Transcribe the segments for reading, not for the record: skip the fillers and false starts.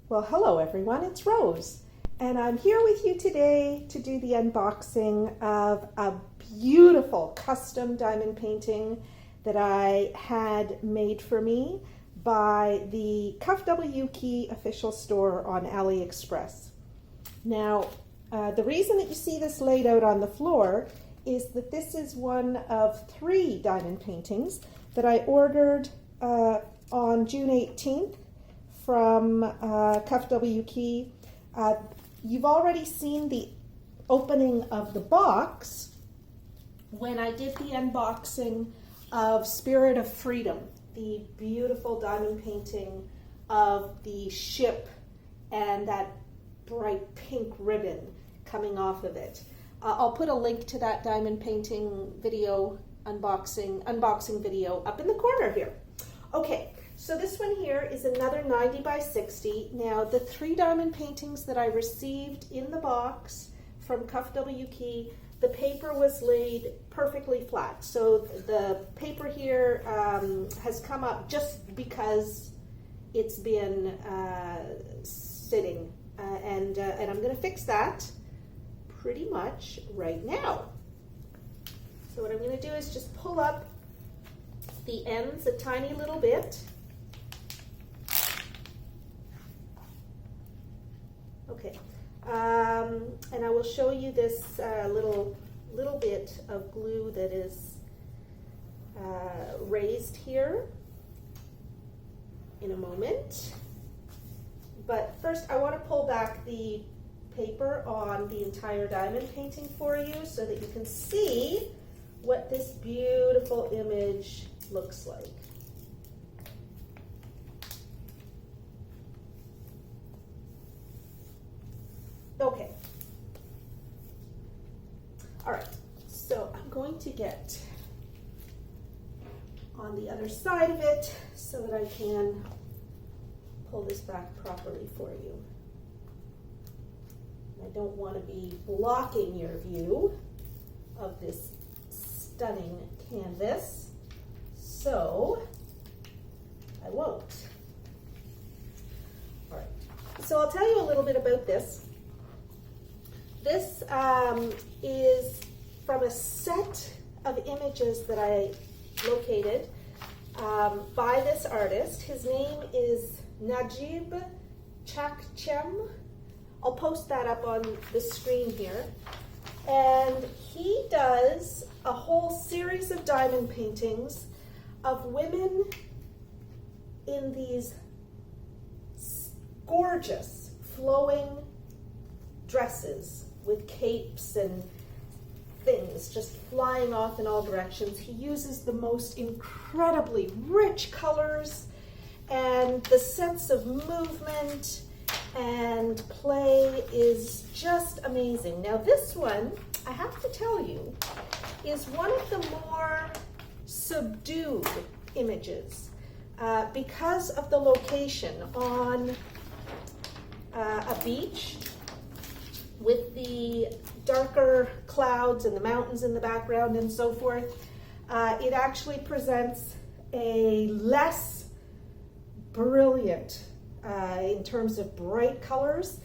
Well, hello everyone, it's Rose, and I'm here with you today to do the unboxing of a beautiful custom diamond painting that I had made for me by the KUFWKEY official store on AliExpress. Now, the reason that you see this laid out on the floor is that this is one of 3 diamond paintings that I ordered on June 18th from KUFWKEY. You've already seen the opening of the box when I did the unboxing of Spirit of Freedom, the beautiful diamond painting of the ship and that bright pink ribbon coming off of it. I'll put a link to that diamond painting video, unboxing video up in the corner here. Okay. So this one here is another 90 by 60. Now the 3 diamond paintings that I received in the box from KUFWKEY, the paper was laid perfectly flat. So the paper here has come up just because it's been sitting. And I'm going to fix that pretty much right now. So what I'm going to do is just pull up the ends a tiny little bit. Okay, and I will show you this little bit of glue that is raised here in a moment. But first I want to pull back the paper on the entire diamond painting for you so that you can see what this beautiful image looks like. Okay. All right, so I'm going to get on the other side of it so that I can pull this back properly for you. I don't want to be blocking your view of this stunning canvas, so I won't. All right, so I'll tell you a little bit about this. This is from a set of images that I located by this artist. His name is Najib Chakchem. I'll post that up on the screen here. And he does a whole series of diamond paintings of women in these gorgeous flowing dresses with capes and things just flying off in all directions. He uses the most incredibly rich colors, and the sense of movement and play is just amazing. Now this one, I have to tell you, is one of the more subdued images because of the location on a beach with the darker clouds and the mountains in the background and so forth. It actually presents a less brilliant in terms of bright colors,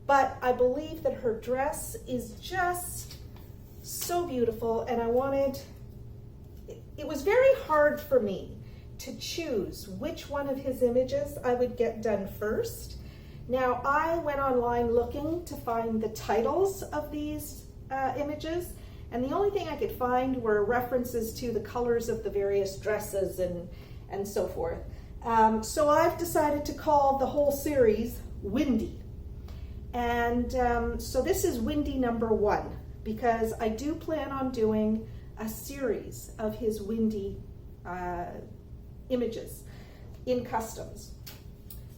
but I believe that her dress is just so beautiful, and it was very hard for me to choose which one of his images I would get done first. Now, I went online looking to find the titles of these images, and the only thing I could find were references to the colors of the various dresses and so forth. So I've decided to call the whole series Windy. And so this is Windy number 1, because I do plan on doing a series of his Windy images in customs.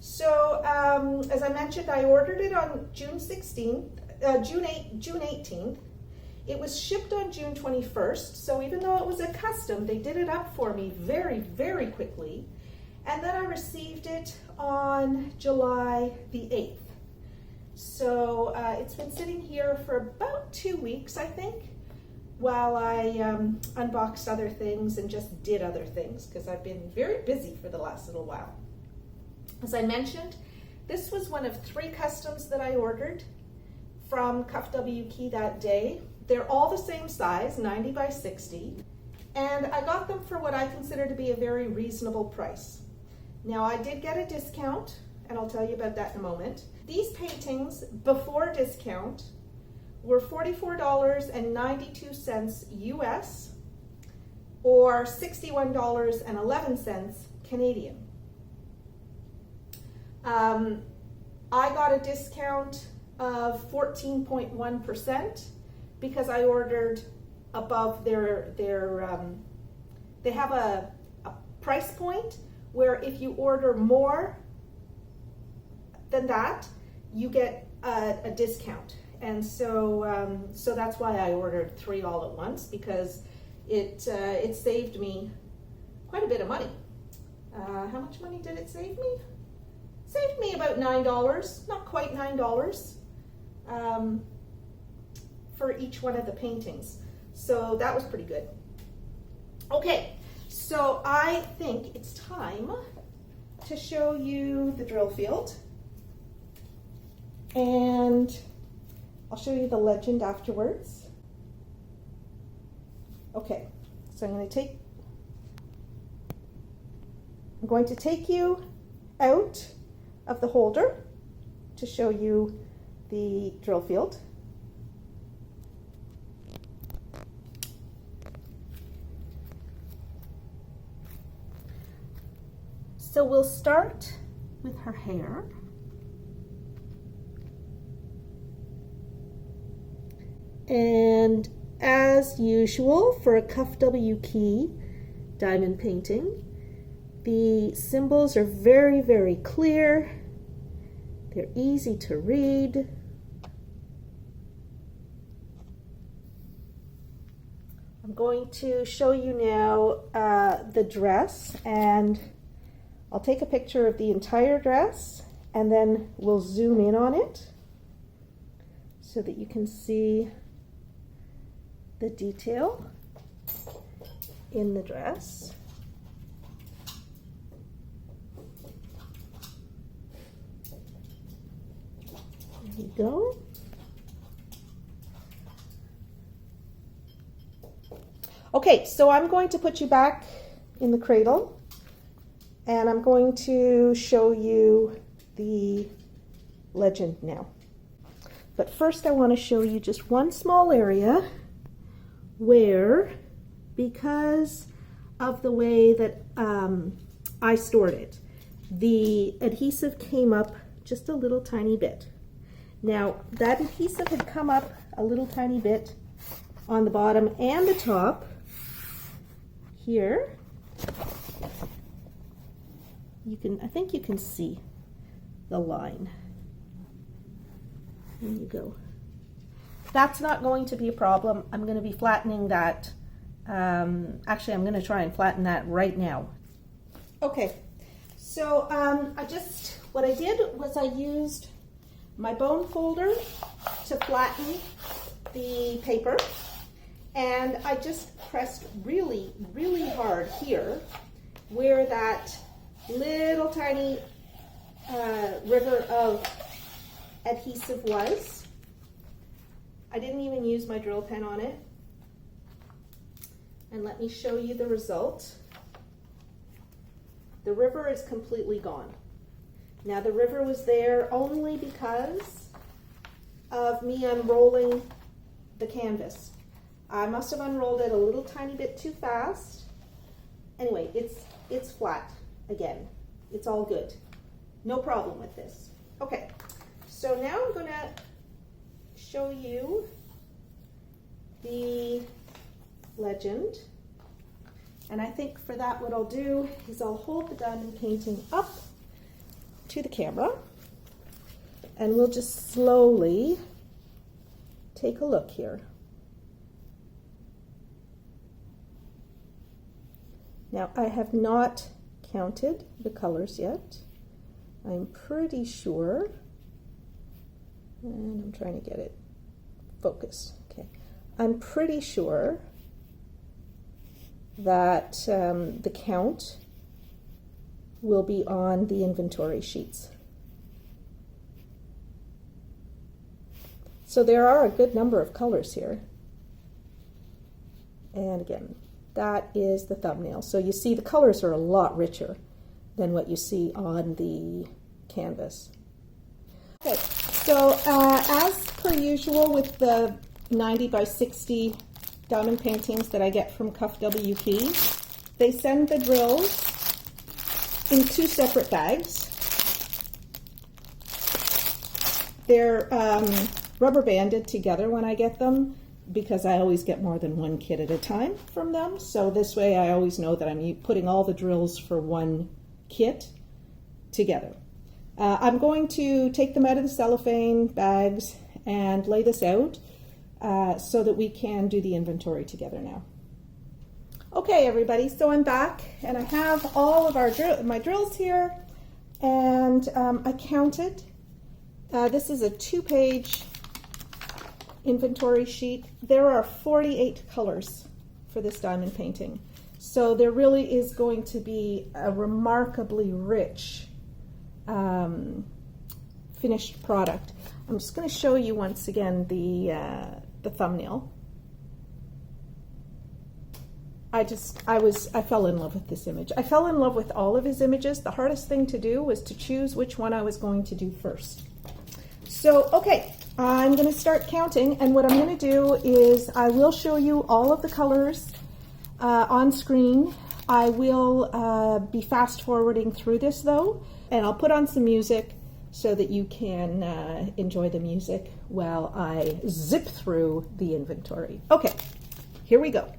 So as I mentioned, I ordered it on June 18th. It was shipped on June 21st. So even though it was a custom, they did it up for me very, very quickly. And then I received it on July the 8th. So it's been sitting here for about 2 weeks, I think, while I unboxed other things and just did other things, because I've been very busy for the last little while. As I mentioned, This was one of 3 customs that I ordered from KUFWKEY that day. They're all the same size, 90 by 60, and I got them for what I consider to be a very reasonable price. Now, I did get a discount, and I'll tell you about that in a moment. These paintings, before discount, were $44.92 US, or $61.11 Canadian. I got a discount of 14.1% because I ordered above their they have a price point where if you order more than that, you get a discount. And so so that's why I ordered 3 all at once, because it saved me quite a bit of money. How much money did it save me? Saved me about $9, not quite $9, for each one of the paintings. So that was pretty good. Okay, so I think it's time to show you the drill field. And I'll show you the legend afterwards. Okay, so I'm going to take you out of the holder to show you the drill field. So we'll start with her hair. And as usual for a KUFWKEY diamond painting, the symbols are very, very clear. They're easy to read. I'm going to show you now the dress, and I'll take a picture of the entire dress and then we'll zoom in on it so that you can see the detail in the dress. There you go. Okay, so I'm going to put you back in the cradle and I'm going to show you the legend now. But first I want to show you just one small area where, because of the way that I stored it, the adhesive came up just a little tiny bit. Now, that adhesive had come up a little tiny bit on the bottom and the top here. I think you can see the line. There you go. That's not going to be a problem. I'm going to be flattening that. Actually, I'm going to try and flatten that right now. Okay, so what I did was I used my bone folder to flatten the paper, and I just pressed really, really hard here where that little tiny river of adhesive was. I didn't even use my drill pen on it. And let me show you the result. The river is completely gone. Now, the river was there only because of me unrolling the canvas. I must have unrolled it a little tiny bit too fast. Anyway, it's flat again. It's all good. No problem with this. Okay, so now I'm going to show you the legend. And I think for that what I'll do is I'll hold the diamond painting up to the camera and we'll just slowly take a look here. Now, I have not counted the colors yet. I'm pretty sure, and I'm trying to get it focused. Okay, I'm pretty sure that the count will be on the inventory sheets. So there are a good number of colors here. And again, that is the thumbnail. So you see the colors are a lot richer than what you see on the canvas. Okay, so as per usual with the 90 by 60 diamond paintings that I get from KUFWKEY, they send the drills in 2 separate bags. They're rubber banded together when I get them, because I always get more than 1 kit at a time from them. So this way I always know that I'm putting all the drills for 1 kit together. I'm going to take them out of the cellophane bags and lay this out so that we can do the inventory together now. Okay, everybody, so I'm back and I have all of my drills here, and I counted. This is a 2-page inventory sheet. There are 48 colors for this diamond painting. So there really is going to be a remarkably rich finished product. I'm just going to show you once again the thumbnail. I fell in love with this image. I fell in love with all of his images. The hardest thing to do was to choose which one I was going to do first. So, okay, I'm going to start counting, and what I'm going to do is I will show you all of the colors on screen. I will be fast forwarding through this though, and I'll put on some music so that you can enjoy the music while I zip through the inventory. Okay, here we go.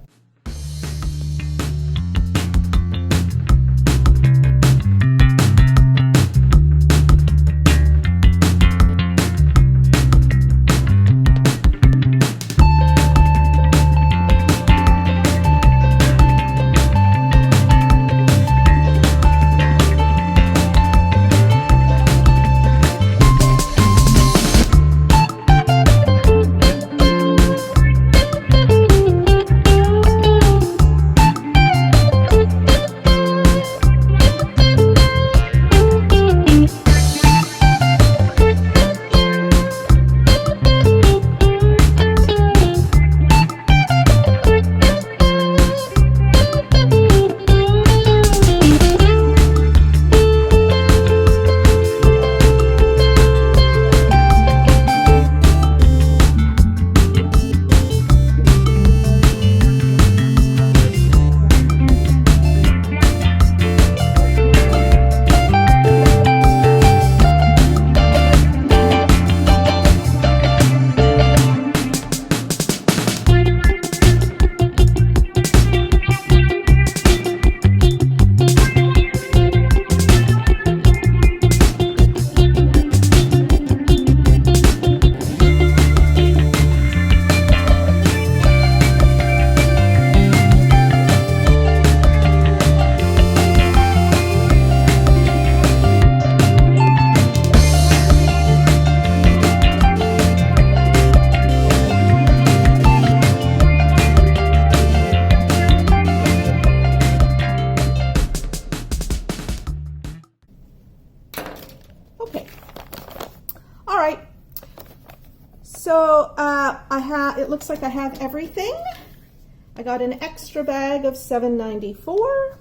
So it looks like I have everything. I got an extra bag of $7.94,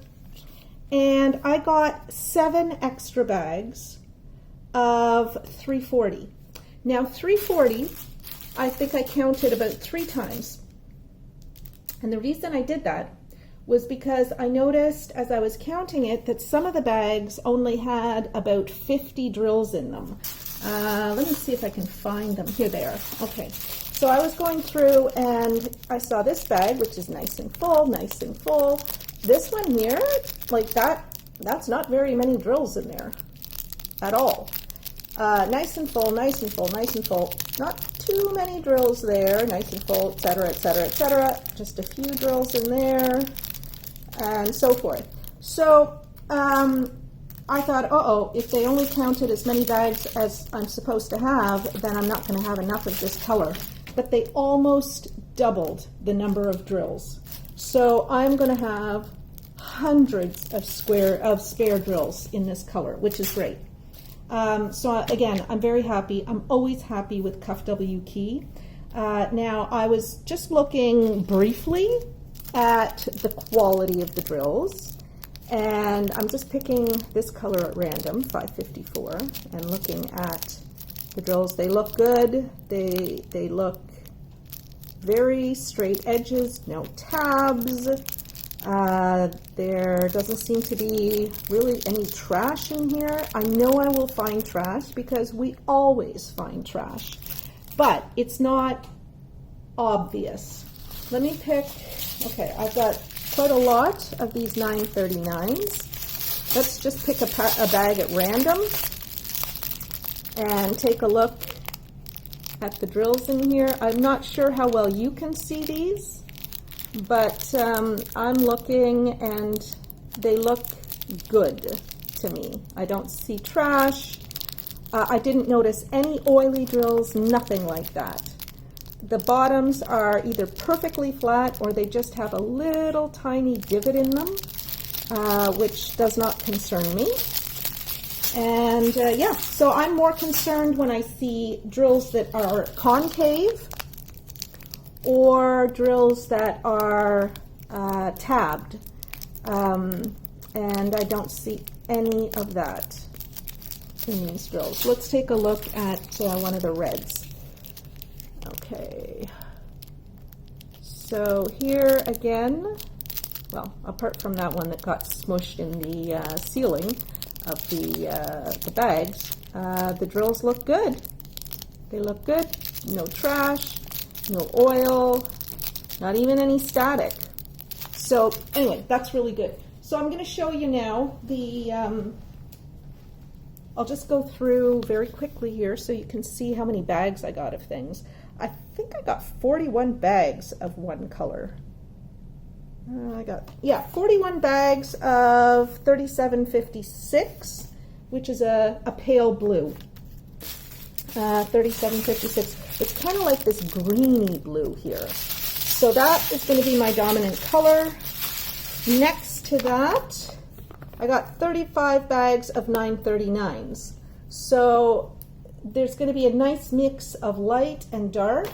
and I got 7 extra bags of $3.40. Now $3.40, I think I counted about 3 times. And the reason I did that was because I noticed as I was counting it that some of the bags only had about 50 drills in them. Let me see if I can find them. Here they are. Okay, so I was going through and I saw this bag, which is nice and full, nice and full. This one here, like that's not very many drills in there at all. Nice and full, nice and full, nice and full. Not too many drills there, nice and full, etc., etc., etc. Just a few drills in there, and so forth. So I thought, uh-oh, if they only counted as many bags as I'm supposed to have, then I'm not going to have enough of this color. But they almost doubled the number of drills. So I'm going to have hundreds of spare drills in this color, which is great. So again, I'm very happy. I'm always happy with KUFWKEY. Now, I was just looking briefly at the quality of the drills, and I'm just picking this color at random, 554, and looking at the drills. They look good. They look very straight edges, no tabs. There doesn't seem to be really any trash in here. I know I will find trash because we always find trash, but it's not obvious. Let me pick, okay, I've got quite a lot of these 939s. Let's just pick a bag at random and take a look at the drills in here. I'm not sure how well you can see these, but I'm looking and they look good to me. I don't see trash. I didn't notice any oily drills, nothing like that. The bottoms are either perfectly flat or they just have a little tiny divot in them, which does not concern me. And yeah, so I'm more concerned when I see drills that are concave or drills that are tabbed, and I don't see any of that in these drills. Let's take a look at one of the reds. Okay, so here again, well, apart from that one that got smushed in the ceiling of the bags, the drills look good. They look good, no trash, no oil, not even any static. So anyway, that's really good. So I'm going to show you now the, I'll just go through very quickly here so you can see how many bags I got of things. I think I got 41 bags of one color. I got, yeah, 41 bags of 3756, which is a pale blue. 3756. It's kind of like this greeny blue here. So that is going to be my dominant color. Next to that, I got 35 bags of 939s. So there's going to be a nice mix of light and dark.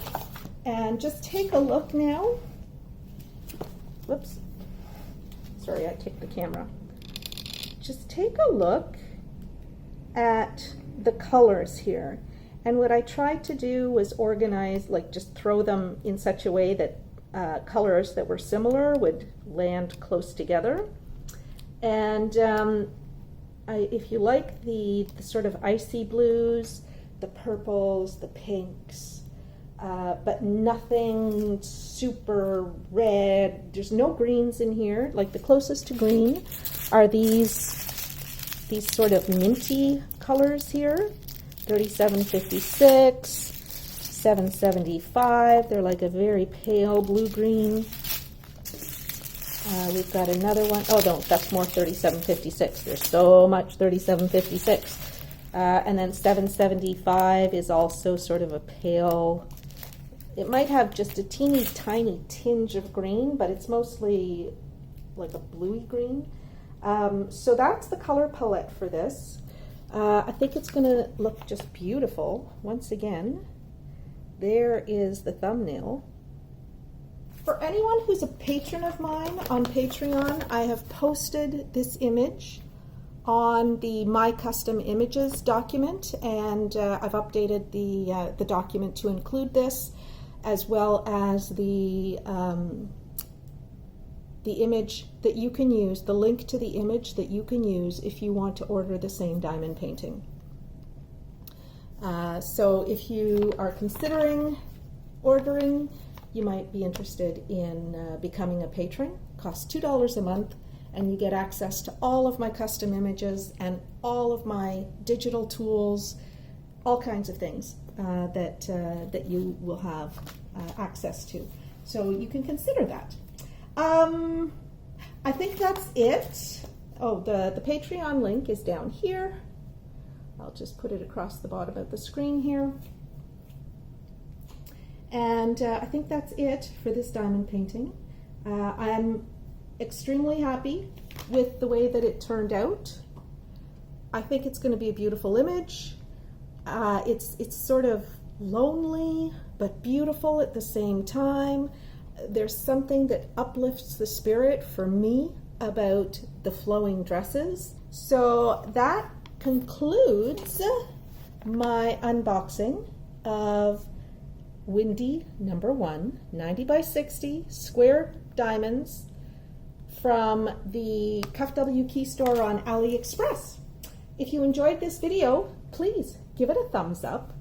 And just take a look now. Whoops. Sorry, I kicked the camera. Just take a look at the colors here. And what I tried to do was organize, like just throw them in such a way that colors that were similar would land close together. And if you like the sort of icy blues, the purples, the pinks, but nothing super red. There's no greens in here. Like the closest to green are these sort of minty colors here. 3756, 775. They're like a very pale blue-green. We've got another one. Oh, no, that's more 3756. There's so much 3756. And then 775 is also sort of a pale. It might have just a teeny tiny tinge of green, but it's mostly like a bluey green. So that's the color palette for this. I think it's going to look just beautiful. Once again, there is the thumbnail. For anyone who's a patron of mine on Patreon, I have posted this image on the My Custom Images document, and I've updated the document to include this, as well as the image that you can use, the link to the image that you can use if you want to order the same diamond painting. So if you are considering ordering, you might be interested in becoming a patron. It costs $2 a month, and you get access to all of my custom images and all of my digital tools, all kinds of things that you will have access to. So you can consider that. I think that's it. Oh, the Patreon link is down here. I'll just put it across the bottom of the screen here. And I think that's it for this diamond painting. I'm extremely happy with the way that it turned out. I think it's going to be a beautiful image. It's sort of lonely but beautiful at the same time. There's something that uplifts the spirit for me about the flowing dresses. So that concludes my unboxing of Windy #1 90 by 60 square diamonds from the KUFWKEY Store on AliExpress. If you enjoyed this video, please give it a thumbs up.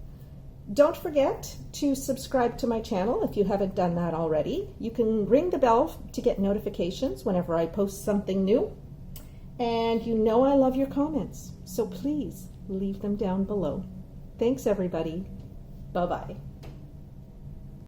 Don't forget to subscribe to my channel if you haven't done that already. You can ring the bell to get notifications whenever I post something new. And you know I love your comments, so please leave them down below. Thanks everybody. Bye-bye.